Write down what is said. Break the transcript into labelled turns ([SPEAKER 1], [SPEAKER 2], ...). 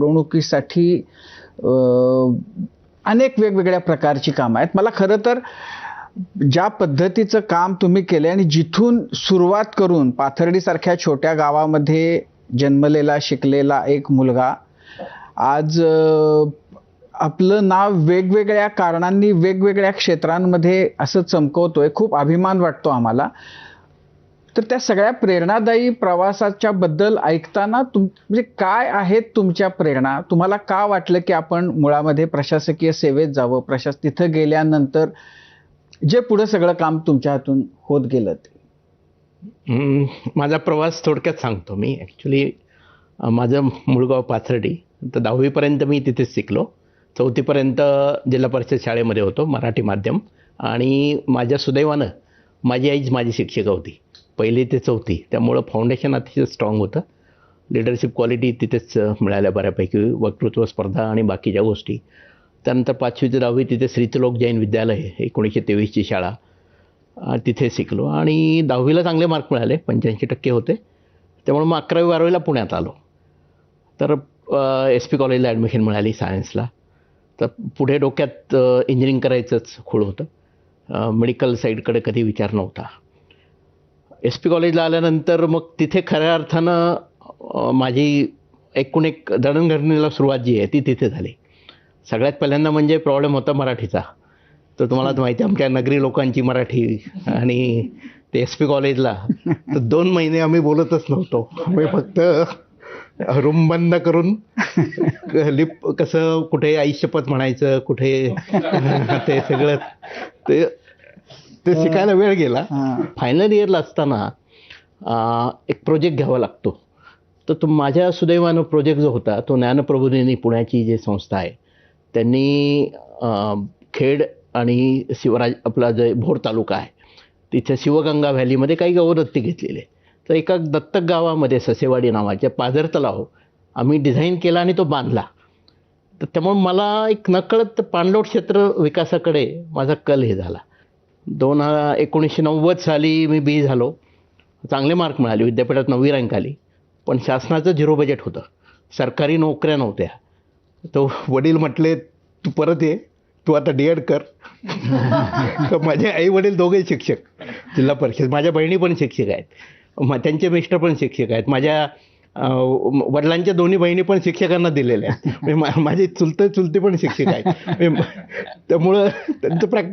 [SPEAKER 1] मिरवणुकीसाठी अनेक वेगवेगळ्या प्रकारची कामं आहेत. मला खरं तर ज्या पद्धतीचं काम तुम्ही केलं आणि जिथून सुरुवात करून पाथर्डीसारख्या छोट्या गावामध्ये जन्मलेला शिकलेला एक मुलगा आज आपलं नाव वेगवेगळ्या कारणांनी वेगवेगळ्या क्षेत्रांमध्ये असं चमकवतोय, खूप अभिमान वाटतो आम्हाला. तर त्या सगळ्या प्रेरणादायी प्रवासाच्या बद्दल ऐकताना म्हणजे काय आहेत तुमच्या प्रेरणा? तुम्हाला का वाटलं की आपण मुळामध्ये प्रशासकीय सेवेत जावं? तिथं गेल्यानंतर जे पुढे सगळं काम तुमच्या हातून होत गेलं ते?
[SPEAKER 2] माझा प्रवास थोडक्यात सांगतो मी. ॲक्च्युली माझं मूळ गाव पाथर्डी. तर 10वी पर्यंत मी तिथेच शिकलो. 4थी पर्यंत जिल्हा परिषद शाळेमध्ये होतो, मराठी माध्यम. आणि माझ्या सुदैवानं माझी आईच माझी शिक्षिका होती 1ली ते 4थी. त्यामुळं फाउंडेशन अतिशय स्ट्रॉंग होतं. लिडरशिप क्वालिटी तिथेच मिळाल्या बऱ्यापैकी, वक्तृत्व स्पर्धा आणि बाकीच्या गोष्टी. त्यानंतर 5वी ते 10वी तिथे श्रीत्रिलोक जैन विद्यालय 1923ची शाळा, तिथे शिकलो. आणि 10वीला चांगले मार्क मिळाले, 85% होते. त्यामुळे मग 11वी 12वीला पुण्यात आलो. तर SP कॉलेजला ॲडमिशन मिळाली सायन्सला. तर पुढे डोक्यात इंजिनिअरिंग करायचंच खूळ होतं. मेडिकल साईडकडे कधी विचार नव्हता. SP कॉलेजला आल्यानंतर मग तिथे खऱ्या अर्थानं माझी एकूण एक दळणघडणीला सुरुवात जी आहे ती तिथे झाली. सगळ्यात पहिल्यांदा म्हणजे प्रॉब्लेम होता मराठीचा. तर तुम्हाला माहिती आहे आमच्या नगरी लोकांची मराठी. आणि ते SP कॉलेजला तर 2 महिने आम्ही बोलतच नव्हतो. आम्ही फक्त रूम बंद करून लिप कसं कुठे आई शपथ म्हणायचं, कुठे ते सगळं ते शिकायला वेळ गेला. फायनल इयरला असताना एक प्रोजेक्ट घ्यावा लागतो. तर तो माझ्या सुदैवानं प्रोजेक्ट जो होता तो ज्ञानप्रबोधिनी पुण्याची जी संस्था आहे त्यांनी खेड आणि शिवराज आपला जे भोर तालुका आहे तिथे शिवगंगा व्हॅलीमध्ये काही गौदत्ती घेतलेली आहे. तर एका दत्तक गावामध्ये ससेवाडी नावाच्या पाझर तलाव आम्ही डिझाईन केला आणि तो बांधला. तर त्यामुळे मला एक नकळत पाणलोट क्षेत्र विकासाकडे माझा कल हे झाला. 1990 साली मी बी झालो. चांगले मार्क मिळाले, विद्यापीठात 9वी रँक आली. पण शासनाचं 0 बजेट होतं, सरकारी नोकऱ्या नव्हत्या. तो वडील म्हटले तू परत ये, तू आता D.Ed कर. तर माझे आई वडील दोघे शिक्षक जिल्हा परिषद. माझ्या बहिणी पण शिक्षक आहेत, त्यांचे मिस्टर पण शिक्षक आहेत. माझ्या वडिलांच्या दोन्ही बहिणी पण शिक्षकांना दिलेल्या आहेत. माझे चुलते पण शिक्षक आहेत. त्यामुळं त्यांचं प्रॅक्टिस